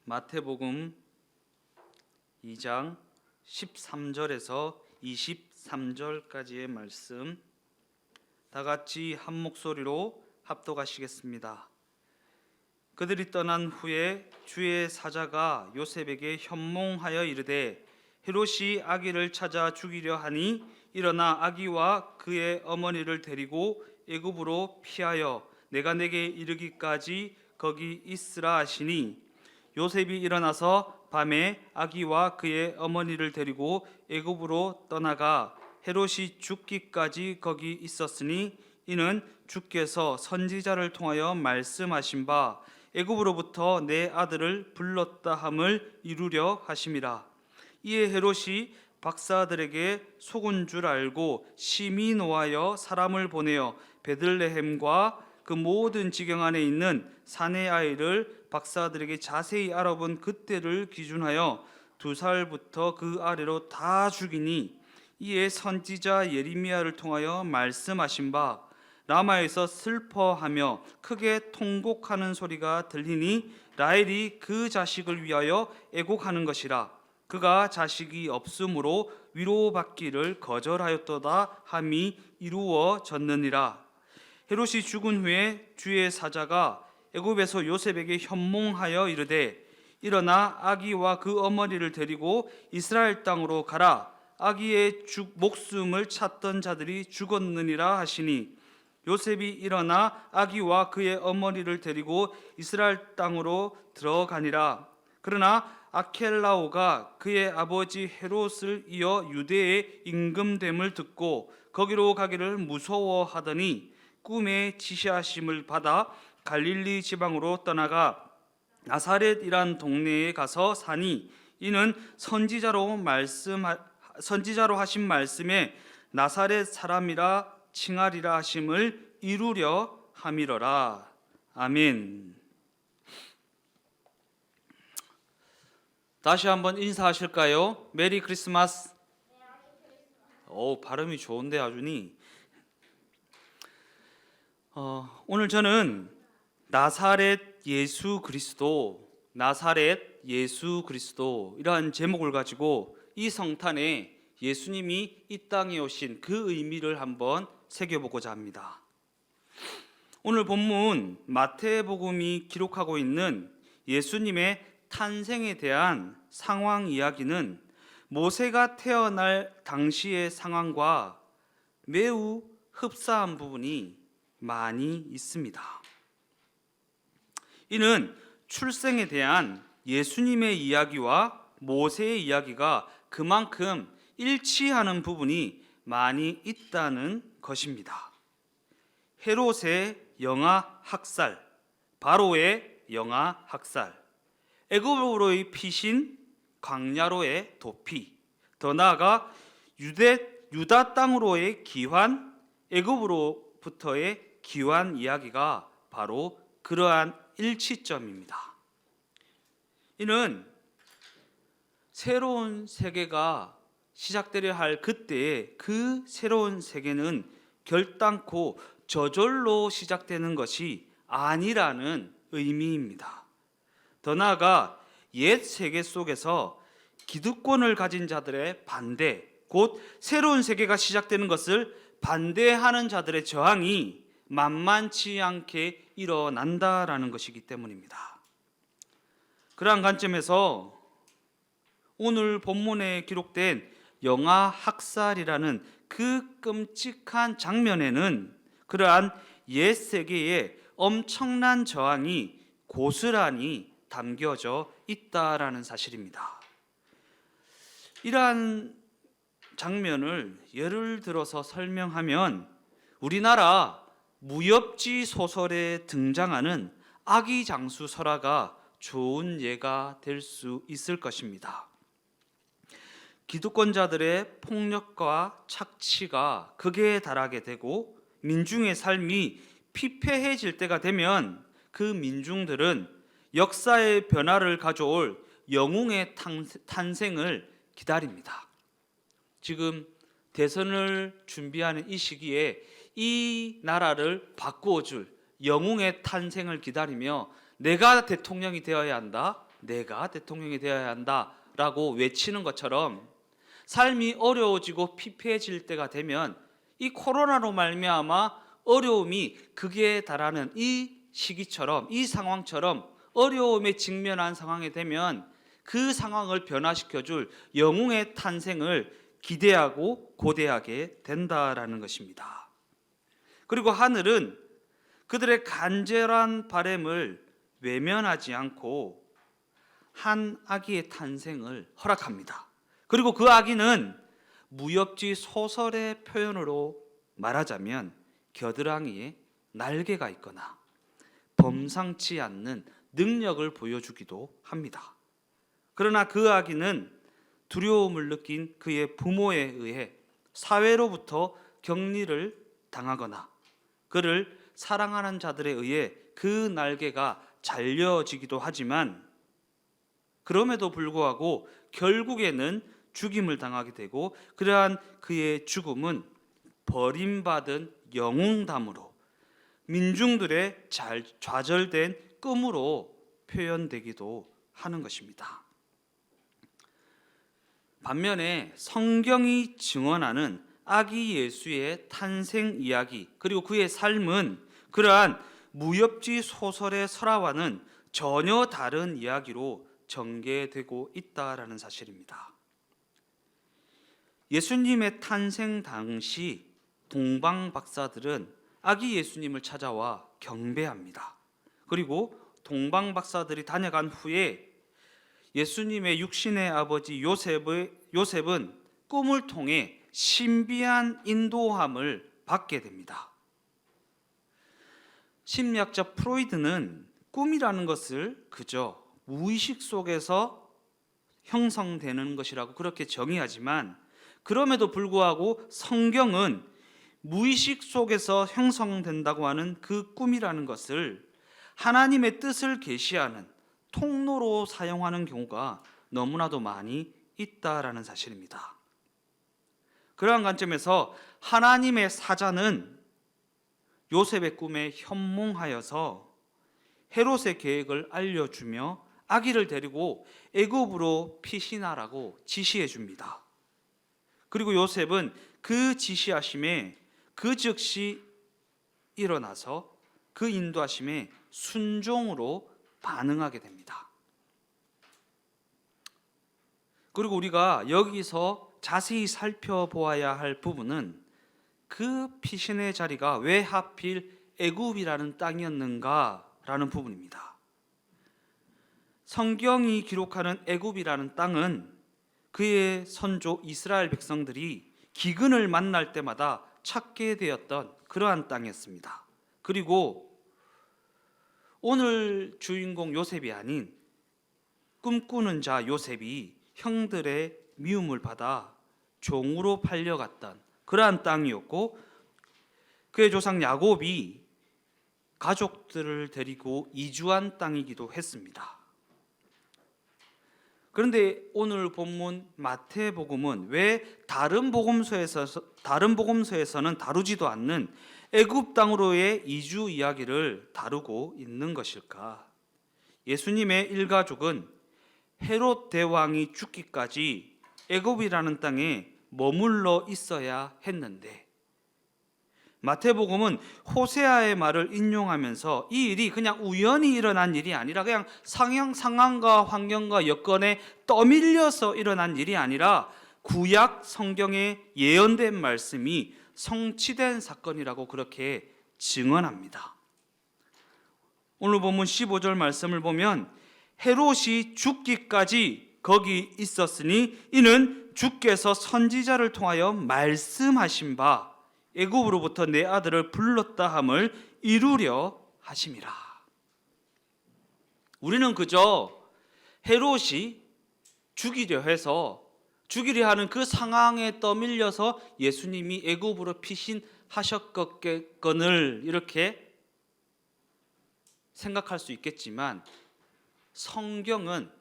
마태복음 2장 13절에서 23절까지의 말씀 다 같이 한 목소리로 합독하시겠습니다. 그들이 떠난 후에 주의 사자가 요셉에게 현몽하여 이르되 헤롯이 아기를 찾아 죽이려 하니 일어나 아기와 그의 어머니를 데리고 애굽으로 피하여 내가 내게 이르기까지 거기 있으라 하시니 요셉이 일어나서 밤에 아기와 그의 어머니를 데리고 애굽으로 떠나가 헤롯이 죽기까지 거기 있었으니 이는 주께서 선지자를 통하여 말씀하신 바 애굽으로부터 내 아들을 불렀다 함을 이루려 하심이라. 이에 헤롯이 박사들에게 속은 줄 알고 심히 노하여 사람을 보내어 베들레헴과 그 모든 지경 안에 있는 사내 아이를 박사들에게 자세히 알아본 그때를 기준하여 2살부터 그 아래로 다 죽이니 이에 선지자 예레미야를 통하여 말씀하신 바 라마에서 슬퍼하며 크게 통곡하는 소리가 들리니 라헬이 그 자식을 위하여 애곡하는 것이라. 그가 자식이 없으므로 위로받기를 거절하였도다 함이 이루어졌느니라. 헤롯이 죽은 후에 주의 사자가 애굽에서 요셉에게 현몽하여 이르되 일어나 아기와 그 어머니를 데리고 이스라엘 땅으로 가라. 아기의 목숨을 찾던 자들이 죽었느니라 하시니 요셉이 일어나 아기와 그의 어머니를 데리고 이스라엘 땅으로 들어가니라. 그러나 아켈라오가 그의 아버지 헤롯을 이어 유대에 임금됨을 듣고 거기로 가기를 무서워하더니 꿈에 지시하심을 받아 갈릴리 지방으로 떠나가 나사렛이란 동네에 가서 사니 이는 선지자로 하신 말씀에 나사렛 사람이라 칭하리라 하심을 이루려 함이러라. 아멘. 다시 한번 인사하실까요? 메리 크리스마스. 오, 발음이 좋은데 아주니. 오늘 저는 나사렛 예수 그리스도 이러한 제목을 가지고 이 성탄에 예수님이 이 땅에 오신 그 의미를 한번 새겨보고자 합니다. 오늘 본문 마태복음이 기록하고 있는 예수님의 탄생에 대한 상황 이야기는 모세가 태어날 당시의 상황과 매우 흡사한 부분이 많이 있습니다. 이는 출생에 대한 예수님의 이야기와 모세의 이야기가 그만큼 일치하는 부분이 많이 있다는 것입니다. 헤롯의 영아 학살, 바로의 영아 학살, 애굽으로의 피신, 광야로의 도피, 더 나아가 유다 땅으로의 귀환, 애굽으로부터의 귀환 이야기가 바로 그러한 일치점입니다. 이는 새로운 세계가 시작되려 할 그때에 그 새로운 세계는 결단코 저절로 시작되는 것이 아니라는 의미입니다. 더 나아가 옛 세계 속에서 기득권을 가진 자들의 반대, 곧 새로운 세계가 시작되는 것을 반대하는 자들의 저항이 만만치 않게 일어난다라는 것이기 때문입니다. 그러한 관점에서 오늘 본문에 기록된 영아 학살이라는 그 끔찍한 장면에는 그러한 옛 세계의 엄청난 저항이 고스란히 담겨져 있다라는 사실입니다. 이러한 장면을 예를 들어서 설명하면 우리나라 무협지 소설에 등장하는 아기 장수 설화가 좋은 예가 될 수 있을 것입니다. 기득권자들의 폭력과 착취가 극에 달하게 되고 민중의 삶이 피폐해질 때가 되면 그 민중들은 역사의 변화를 가져올 영웅의 탄생을 기다립니다. 지금 대선을 준비하는 이 시기에 이 나라를 바꾸어줄 영웅의 탄생을 기다리며 내가 대통령이 되어야 한다, 내가 대통령이 되어야 한다라고 외치는 것처럼 삶이 어려워지고 피폐해질 때가 되면 이 코로나로 말미암아 어려움이 극에 달하는 이 시기처럼, 이 상황처럼 어려움에 직면한 상황이 되면 그 상황을 변화시켜줄 영웅의 탄생을 기대하고 고대하게 된다라는 것입니다. 그리고 하늘은 그들의 간절한 바람을 외면하지 않고 한 아기의 탄생을 허락합니다. 그리고 그 아기는 무협지 소설의 표현으로 말하자면 겨드랑이에 날개가 있거나 범상치 않는 능력을 보여주기도 합니다. 그러나 그 아기는 두려움을 느낀 그의 부모에 의해 사회로부터 격리를 당하거나 그를 사랑하는 자들에 의해 그 날개가 잘려지기도 하지만 그럼에도 불구하고 결국에는 죽임을 당하게 되고 그러한 그의 죽음은 버림받은 영웅담으로 민중들의 좌절된 꿈으로 표현되기도 하는 것입니다. 반면에 성경이 증언하는 아기 예수의 탄생 이야기 그리고 그의 삶은 그러한 무협지 소설의 설화와는 전혀 다른 이야기로 전개되고 있다라는 사실입니다. 예수님의 탄생 당시 동방 박사들은 아기 예수님을 찾아와 경배합니다. 그리고 동방 박사들이 다녀간 후에 예수님의 육신의 아버지 요셉은 꿈을 통해 신비한 인도함을 받게 됩니다. 심리학자 프로이드는 꿈이라는 것을 그저 무의식 속에서 형성되는 것이라고 그렇게 정의하지만 그럼에도 불구하고 성경은 무의식 속에서 형성된다고 하는 그 꿈이라는 것을 하나님의 뜻을 계시하는 통로로 사용하는 경우가 너무나도 많이 있다라는 사실입니다. 그러한 관점에서 하나님의 사자는 요셉의 꿈에 현몽하여서 헤롯의 계획을 알려주며 아기를 데리고 애굽으로 피신하라고 지시해 줍니다. 그리고 요셉은 그 지시하심에 그 즉시 일어나서 그 인도하심에 순종으로 반응하게 됩니다. 그리고 우리가 여기서 자세히 살펴보아야 할 부분은 그 피신의 자리가 왜 하필 애굽이라는 땅이었는가라는 부분입니다. 성경이 기록하는 애굽이라는 땅은 그의 선조 이스라엘 백성들이 기근을 만날 때마다 찾게 되었던 그러한 땅이었습니다. 그리고 오늘 주인공 요셉이 아닌 꿈꾸는 자 요셉이 형들의 미움을 받아 종으로 팔려갔던 그러한 땅이었고 그의 조상 야곱이 가족들을 데리고 이주한 땅이기도 했습니다. 그런데 오늘 본문 마태복음은 왜 다른 복음서에서는 다루지도 않는 애굽 땅으로의 이주 이야기를 다루고 있는 것일까? 예수님의 일가족은 헤롯 대왕이 죽기까지 애굽이라는 땅에 머물러 있어야 했는데 마태복음은 호세아의 말을 인용하면서 이 일이 그냥 우연히 일어난 일이 아니라 그냥 상황과 환경과 여건에 떠밀려서 일어난 일이 아니라 구약 성경에 예언된 말씀이 성취된 사건이라고 그렇게 증언합니다. 오늘 본문 15절 말씀을 보면 헤롯이 죽기까지 거기 있었으니 이는 주께서 선지자를 통하여 말씀하신 바 애굽으로부터 내 아들을 불렀다 함을 이루려 하심이라. 우리는 그저 헤롯이 죽이려 하는 그 상황에 떠밀려서 예수님이 애굽으로 피신하셨겠거늘 이렇게 생각할 수 있겠지만 성경은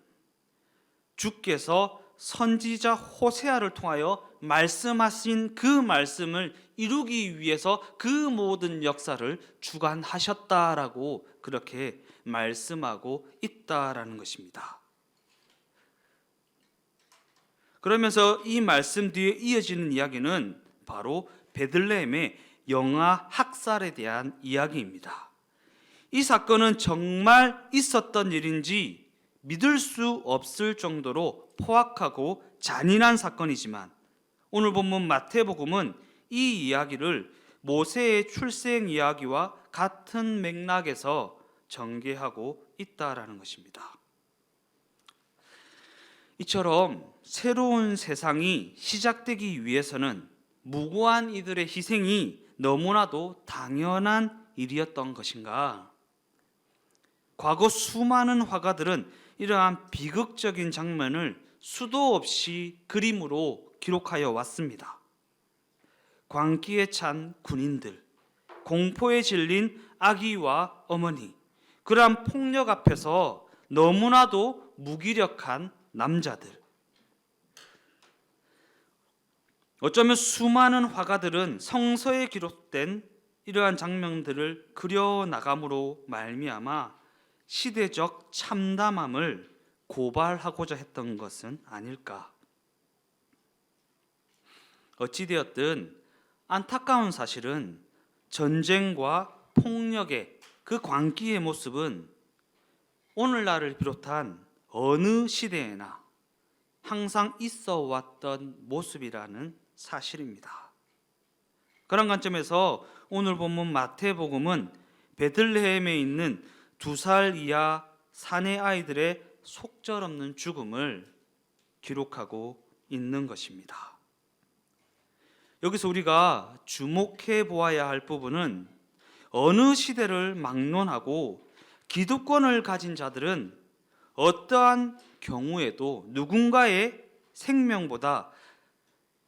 주께서 선지자 호세아를 통하여 말씀하신 그 말씀을 이루기 위해서 그 모든 역사를 주관하셨다라고 그렇게 말씀하고 있다라는 것입니다. 그러면서 이 말씀 뒤에 이어지는 이야기는 바로 베들레헴의 영아 학살에 대한 이야기입니다. 이 사건은 정말 있었던 일인지 믿을 수 없을 정도로 포악하고 잔인한 사건이지만 오늘 본문 마태복음은 이 이야기를 모세의 출생 이야기와 같은 맥락에서 전개하고 있다라는 것입니다. 이처럼 새로운 세상이 시작되기 위해서는 무고한 이들의 희생이 너무나도 당연한 일이었던 것인가? 과거 수많은 화가들은 이러한 비극적인 장면을 수도 없이 그림으로 기록하여 왔습니다. 광기에 찬 군인들, 공포에 질린 아기와 어머니, 그러한 폭력 앞에서 너무나도 무기력한 남자들. 어쩌면 수많은 화가들은 성서에 기록된 이러한 장면들을 그려나감으로 말미암아 시대적 참담함을 고발하고자 했던 것은 아닐까. 어찌되었든 안타까운 사실은 전쟁과 폭력의 그 광기의 모습은 오늘날을 비롯한 어느 시대에나 항상 있어 왔던 모습이라는 사실입니다. 그런 관점에서 오늘 본문 마태복음은 베들레헴에 있는 2살 이하 사내 아이들의 속절없는 죽음을 기록하고 있는 것입니다. 여기서 우리가 주목해 보아야 할 부분은 어느 시대를 막론하고 기득권을 가진 자들은 어떠한 경우에도 누군가의 생명보다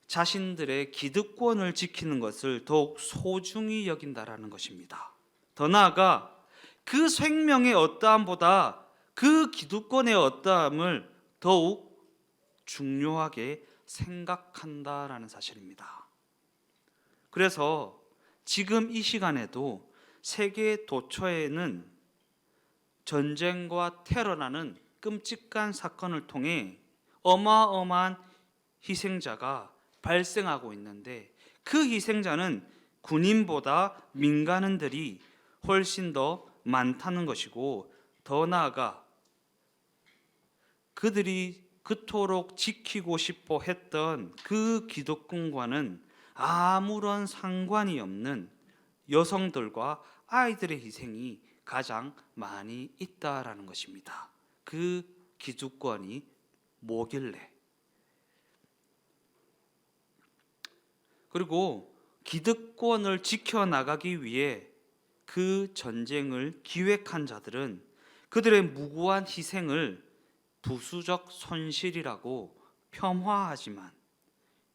자신들의 기득권을 지키는 것을 더욱 소중히 여긴다라는 것입니다. 더 나아가 그 생명의 어떠함보다 그 기득권의 어떠함을 더욱 중요하게 생각한다라는 사실입니다. 그래서 지금 이 시간에도 세계 도처에는 전쟁과 테러라는 끔찍한 사건을 통해 어마어마한 희생자가 발생하고 있는데 그 희생자는 군인보다 민간인들이 훨씬 더 많다는 것이고, 더 나아가 그들이 그토록 지키고 싶어 했던 그 기득권과는 아무런 상관이 없는 여성들과 아이들의 희생이 가장 많이 있다라는 것입니다. 그 기득권이 뭐길래? 그리고 기득권을 지켜나가기 위해 그 전쟁을 기획한 자들은 그들의 무고한 희생을 부수적 손실이라고 폄하하지만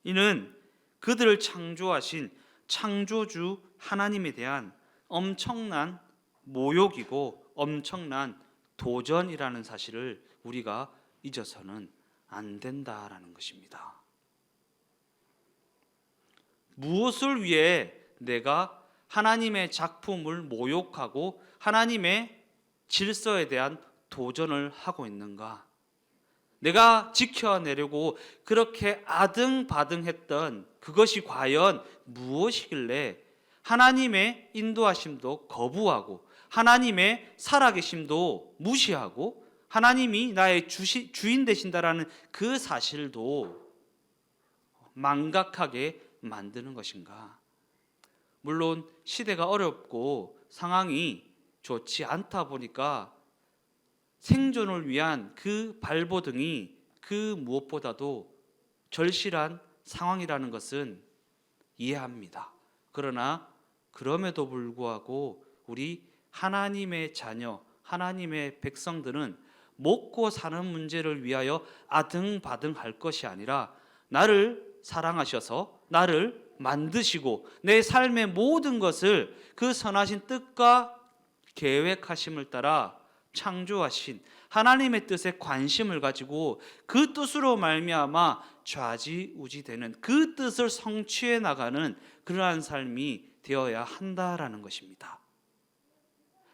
이는 그들을 창조하신 창조주 하나님에 대한 엄청난 모욕이고 엄청난 도전이라는 사실을 우리가 잊어서는 안 된다라는 것입니다. 무엇을 위해 내가 하나님의 작품을 모욕하고 하나님의 질서에 대한 도전을 하고 있는가? 내가 지켜내려고 그렇게 아등바등했던 그것이 과연 무엇이길래 하나님의 인도하심도 거부하고 하나님의 살아계심도 무시하고 하나님이 나의 주인 되신다라는 그 사실도 망각하게 만드는 것인가? 물론 시대가 어렵고 상황이 좋지 않다 보니까 생존을 위한 그 발버둥이 그 무엇보다도 절실한 상황이라는 것은 이해합니다. 그러나 그럼에도 불구하고 우리 하나님의 자녀, 하나님의 백성들은 먹고 사는 문제를 위하여 아등바등할 것이 아니라 나를 사랑하셔서 나를 만드시고 내 삶의 모든 것을 그 선하신 뜻과 계획하심을 따라 창조하신 하나님의 뜻에 관심을 가지고 그 뜻으로 말미암아 좌지우지되는 그 뜻을 성취해 나가는 그러한 삶이 되어야 한다라는 것입니다.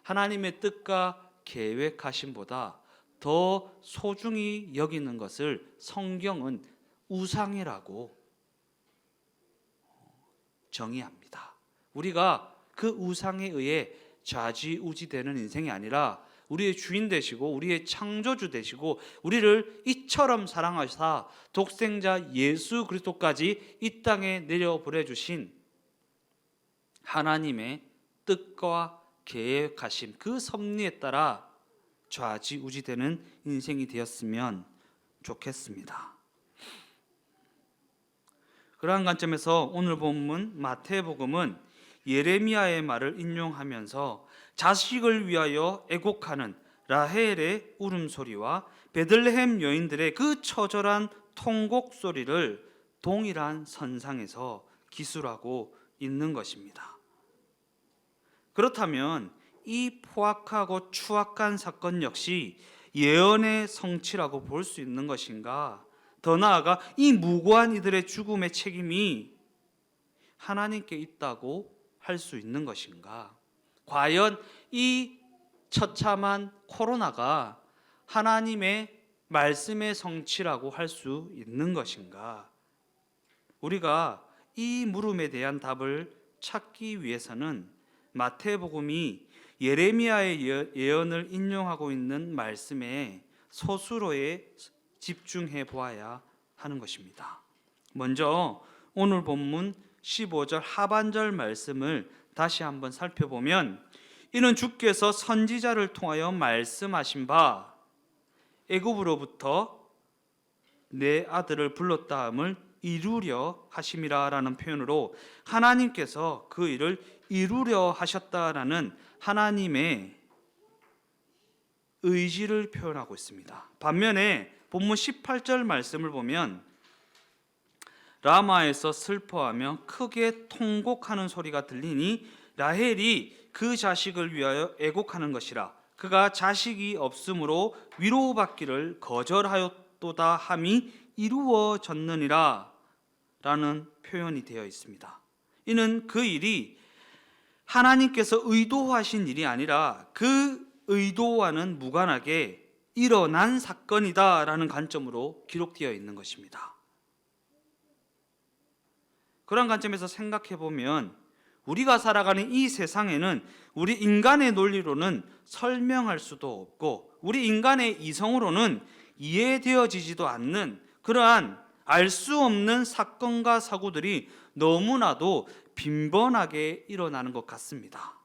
하나님의 뜻과 계획하심보다 더 소중히 여기는 것을 성경은 우상이라고 정의합니다. 우리가 그 우상에 의해 좌지우지되는 인생이 아니라 우리의 주인 되시고 우리의 창조주 되시고 우리를 이처럼 사랑하사 독생자 예수 그리스도까지 이 땅에 내려보내 주신 하나님의 뜻과 계획하심 그 섭리에 따라 좌지우지되는 인생이 되었으면 좋겠습니다. 그러한 관점에서 오늘 본문 마태복음은 예레미야의 말을 인용하면서 자식을 위하여 애곡하는 라헬의 울음소리와 베들레헴 여인들의 그 처절한 통곡 소리를 동일한 선상에서 기술하고 있는 것입니다. 그렇다면 이 포악하고 추악한 사건 역시 예언의 성취라고 볼 수 있는 것인가? 더 나아가 이 무고한 이들의 죽음의 책임이 하나님께 있다고 할 수 있는 것인가? 과연 이 처참한 코로나가 하나님의 말씀의 성취라고 할 수 있는 것인가? 우리가 이 물음에 대한 답을 찾기 위해서는 마태복음이 예레미야의 예언을 인용하고 있는 말씀에 서술어에 집중해 보아야 하는 것입니다. 먼저 오늘 본문 15절 하반절 말씀을 다시 한번 살펴보면 이는 주께서 선지자를 통하여 말씀하신 바 애굽으로부터 내 아들을 불렀다함을 이루려 하심이라 라는 표현으로 하나님께서 그 일을 이루려 하셨다라는 하나님의 의지를 표현하고 있습니다. 반면에 본문 18절 말씀을 보면 라마에서 슬퍼하며 크게 통곡하는 소리가 들리니 라헬이 그 자식을 위하여 애곡하는 것이라 그가 자식이 없으므로 위로받기를 거절하였도다 함이 이루어졌느니라 라는 표현이 되어 있습니다. 이는 그 일이 하나님께서 의도하신 일이 아니라 그 의도와는 무관하게 일어난 사건이다 라는 관점으로 기록되어 있는 것입니다. 그런 관점에서 생각해 보면 우리가 살아가는 이 세상에는 우리 인간의 논리로는 설명할 수도 없고 우리 인간의 이성으로는 이해되어지지도 않는 그러한 알 수 없는 사건과 사고들이 너무나도 빈번하게 일어나는 것 같습니다.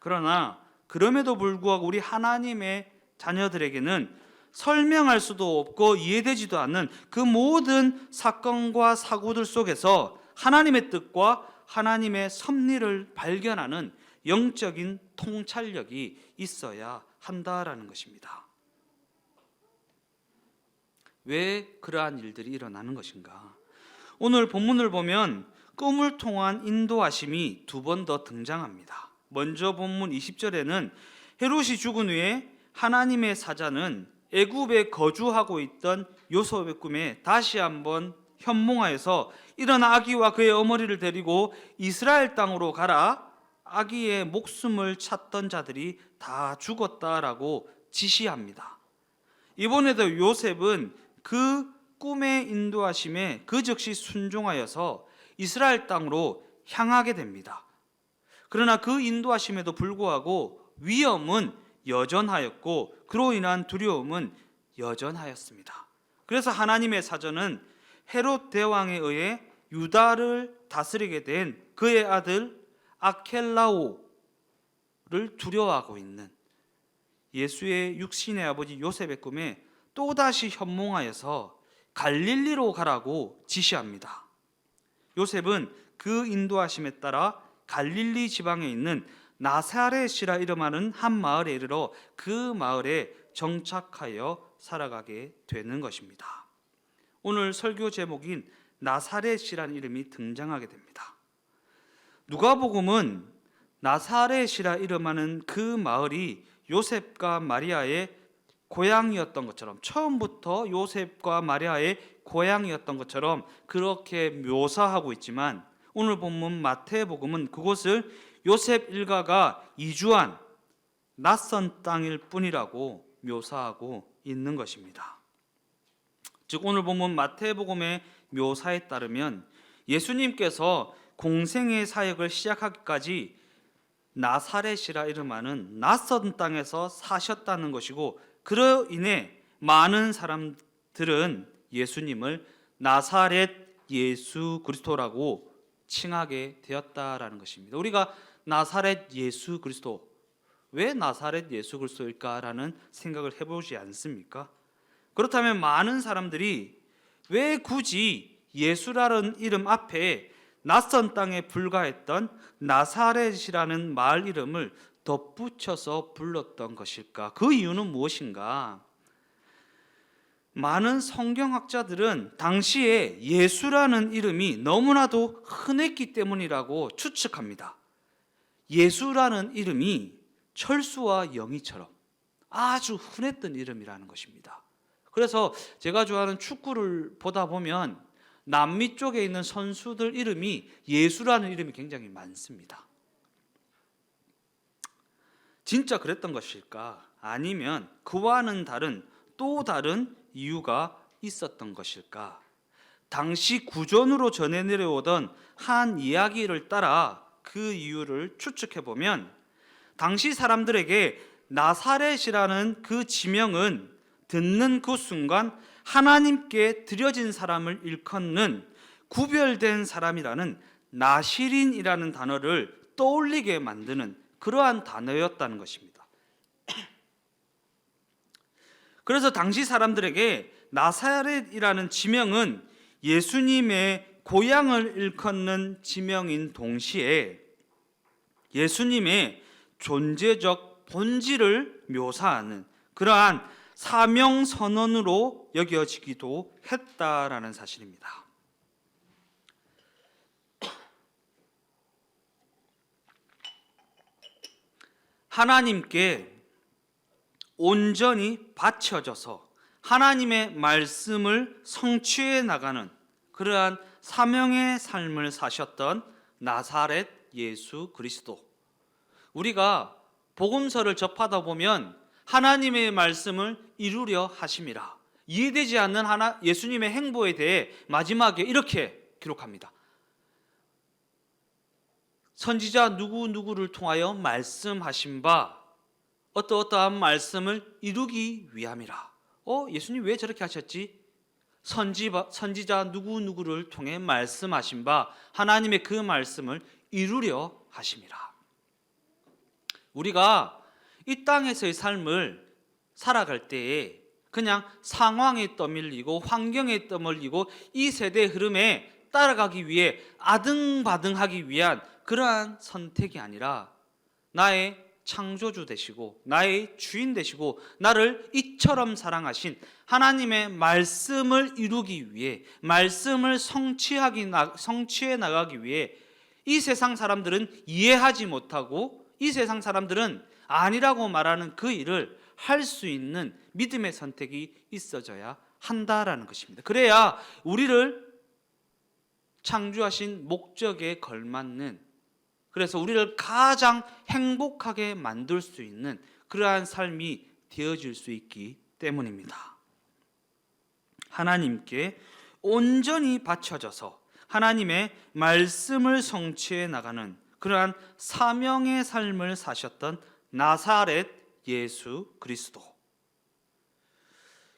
그러나 그럼에도 불구하고 우리 하나님의 자녀들에게는 설명할 수도 없고 이해되지도 않는 그 모든 사건과 사고들 속에서 하나님의 뜻과 하나님의 섭리를 발견하는 영적인 통찰력이 있어야 한다라는 것입니다. 왜 그러한 일들이 일어나는 것인가? 오늘 본문을 보면 꿈을 통한 인도하심이 두 번 더 등장합니다. 먼저 본문 20절에는 헤롯이 죽은 후에 하나님의 사자는 애굽에 거주하고 있던 요셉의 꿈에 다시 한번 현몽하여서 일어나 아기와 그의 어머니를 데리고 이스라엘 땅으로 가라. 아기의 목숨을 찾던 자들이 다 죽었다라고 지시합니다. 이번에도 요셉은 그 꿈의 인도하심에 그 즉시 순종하여서 이스라엘 땅으로 향하게 됩니다. 그러나 그 인도하심에도 불구하고 위험은 여전하였고 그로 인한 두려움은 여전하였습니다. 그래서 하나님의 사전은 헤롯 대왕에 의해 유다를 다스리게 된 그의 아들 아켈라오를 두려워하고 있는 예수의 육신의 아버지 요셉의 꿈에 또다시 현몽하여서 갈릴리로 가라고 지시합니다. 요셉은 그 인도하심에 따라 갈릴리 지방에 있는 나사렛이라 이름하는 한 마을에 이르러 그 마을에 정착하여 살아가게 되는 것입니다. 오늘 설교 제목인 나사렛이라는 이름이 등장하게 됩니다. 누가복음은 나사렛이라 이름하는 그 마을이 요셉과 마리아의 고향이었던 것처럼 처음부터 요셉과 마리아의 고향이었던 것처럼 그렇게 묘사하고 있지만 오늘 본문 마태복음은 그곳을 요셉 일가가 이주한 낯선 땅일 뿐이라고 묘사하고 있는 것입니다. 즉 오늘 본문 마태복음의 묘사에 따르면 예수님께서 공생의 사역을 시작하기까지 나사렛이라 이름하는 낯선 땅에서 사셨다는 것이고, 그로 인해 많은 사람들은 예수님을 나사렛 예수 그리스도라고 칭하게 되었다라는 것입니다. 우리가 나사렛 예수 그리스도, 왜 나사렛 예수 그리스도일까라는 생각을 해보지 않습니까? 그렇다면 많은 사람들이 왜 굳이 예수라는 이름 앞에 낯선 땅에 불과했던 나사렛이라는 마을 이름을 덧붙여서 불렀던 것일까? 그 이유는 무엇인가? 많은 성경학자들은 당시에 예수라는 이름이 너무나도 흔했기 때문이라고 추측합니다. 예수라는 이름이 철수와 영희처럼 아주 흔했던 이름이라는 것입니다. 그래서 제가 좋아하는 축구를 보다 보면 남미 쪽에 있는 선수들 이름이 예수라는 이름이 굉장히 많습니다. 진짜 그랬던 것일까? 아니면 그와는 다른 또 다른 이유가 있었던 것일까? 당시 구전으로 전해 내려오던 한 이야기를 따라 그 이유를 추측해 보면, 당시 사람들에게 나사렛이라는 그 지명은 듣는 그 순간 하나님께 드려진 사람을 일컫는 구별된 사람이라는 나시린이라는 단어를 떠올리게 만드는 그러한 단어였다는 것입니다. 그래서 당시 사람들에게 나사렛이라는 지명은 예수님의 고향을 일컫는 지명인 동시에 예수님의 존재적 본질을 묘사하는 그러한 사명 선언으로 여겨지기도 했다라는 사실입니다. 하나님께 온전히 바쳐져서 하나님의 말씀을 성취해 나가는 그러한 사명의 삶을 사셨던 나사렛 예수 그리스도. 우리가 복음서를 접하다 보면 하나님의 말씀을 이루려 하심이라, 이해되지 않는 예수님의 행보에 대해 마지막에 이렇게 기록합니다. 선지자 누구누구를 통하여 말씀하신 바 어떠어떠한 말씀을 이루기 위함이라. 예수님 왜 저렇게 하셨지? 선지자 누구누구를 통해 말씀하신 바 하나님의 그 말씀을 이루려 하심이라. 우리가 이 땅에서의 삶을 살아갈 때에 그냥 상황에 떠밀리고 환경에 떠밀리고 이 세대의 흐름에 따라가기 위해 아등바등하기 위한 그러한 선택이 아니라 나의 창조주 되시고 나의 주인 되시고 나를 이처럼 사랑하신 하나님의 말씀을 이루기 위해, 말씀을 성취해 나가기 위해 이 세상 사람들은 이해하지 못하고 이 세상 사람들은 아니라고 말하는 그 일을 할 수 있는 믿음의 선택이 있어져야 한다라는 것입니다. 그래야 우리를 창조하신 목적에 걸맞는, 그래서 우리를 가장 행복하게 만들 수 있는 그러한 삶이 되어질 수 있기 때문입니다. 하나님께 온전히 바쳐져서 하나님의 말씀을 성취해 나가는 그러한 사명의 삶을 사셨던 나사렛 예수 그리스도.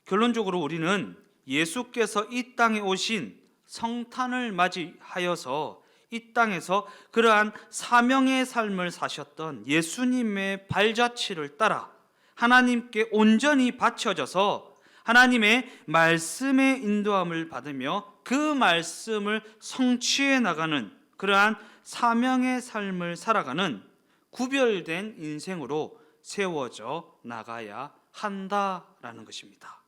결론적으로 우리는 예수께서 이 땅에 오신 성탄을 맞이하여서 이 땅에서 그러한 사명의 삶을 사셨던 예수님의 발자취를 따라 하나님께 온전히 바쳐져서 하나님의 말씀의 인도함을 받으며 그 말씀을 성취해 나가는 그러한 사명의 삶을 살아가는 구별된 인생으로 세워져 나가야 한다라는 것입니다.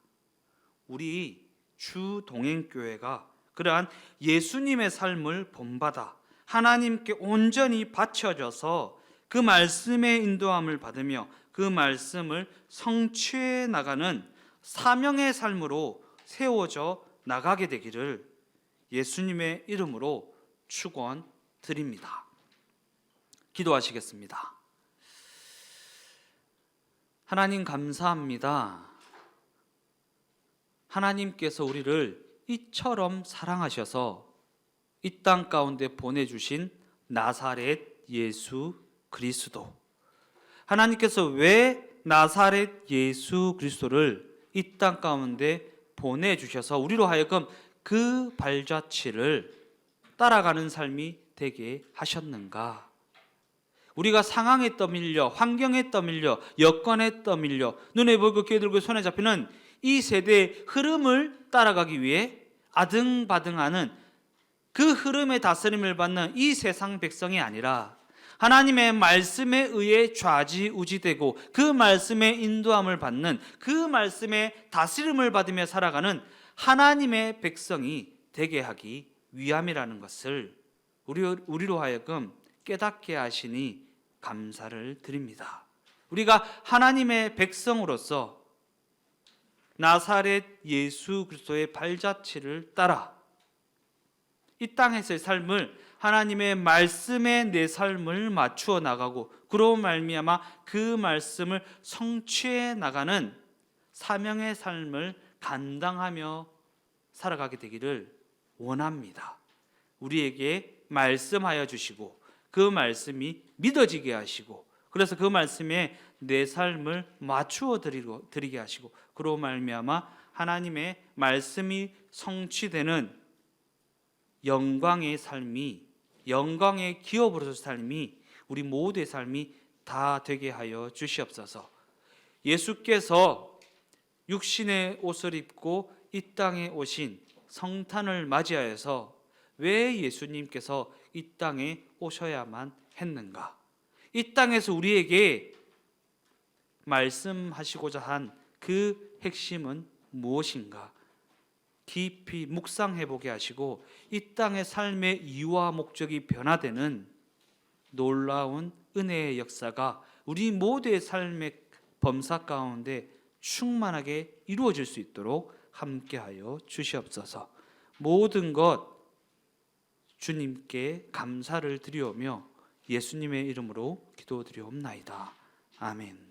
우리 주동행교회가 그러한 예수님의 삶을 본받아 하나님께 온전히 바쳐져서 그 말씀의 인도함을 받으며 그 말씀을 성취해 나가는 사명의 삶으로 세워져 나가게 되기를 예수님의 이름으로 축원드립니다. 기도하시겠습니다. 하나님 감사합니다. 하나님께서 우리를 이처럼 사랑하셔서 이 땅 가운데 보내주신 나사렛 예수 그리스도, 하나님께서 왜 나사렛 예수 그리스도를 이 땅 가운데 보내주셔서 우리로 하여금 그 발자취를 따라가는 삶이 되게 하셨는가? 우리가 상황에 떠밀려, 환경에 떠밀려, 여건에 떠밀려, 눈에 보이고 귀에 들고 손에 잡히는 이 세대의 흐름을 따라가기 위해 아등바등하는 그 흐름의 다스림을 받는 이 세상 백성이 아니라 하나님의 말씀에 의해 좌지우지되고 그 말씀의 인도함을 받는, 그 말씀의 다스림을 받으며 살아가는 하나님의 백성이 되게 하기 위함이라는 것을 우리로 하여금 깨닫게 하시니 감사를 드립니다. 우리가 하나님의 백성으로서 나사렛 예수 그리스도의 발자취를 따라 이 땅에서의 삶을 하나님의 말씀에 내 삶을 맞추어 나가고 그로 말미암아 그 말씀을 성취해 나가는 사명의 삶을 감당하며 살아가게 되기를 원합니다. 우리에게 말씀하여 주시고 그 말씀이 믿어지게 하시고 그래서 그 말씀에 내 삶을 맞추어 드리게 하시고 그로 말미암아 하나님의 말씀이 성취되는 영광의 삶이, 영광의 기업으로서 삶이 우리 모두의 삶이 다 되게 하여 주시옵소서. 예수께서 육신의 옷을 입고 이 땅에 오신 성탄을 맞이하여서 왜 예수님께서 이 땅에 오셔야만 했는가? 이 땅에서 우리에게 말씀하시고자 한 그 핵심은 무엇인가? 깊이 묵상해 보게 하시고 이 땅의 삶의 이유와 목적이 변화되는 놀라운 은혜의 역사가 우리 모두의 삶의 범사 가운데 충만하게 이루어질 수 있도록 함께하여 주시옵소서. 모든 것 주님께 감사를 드리오며 예수님의 이름으로 기도드리옵나이다. 아멘.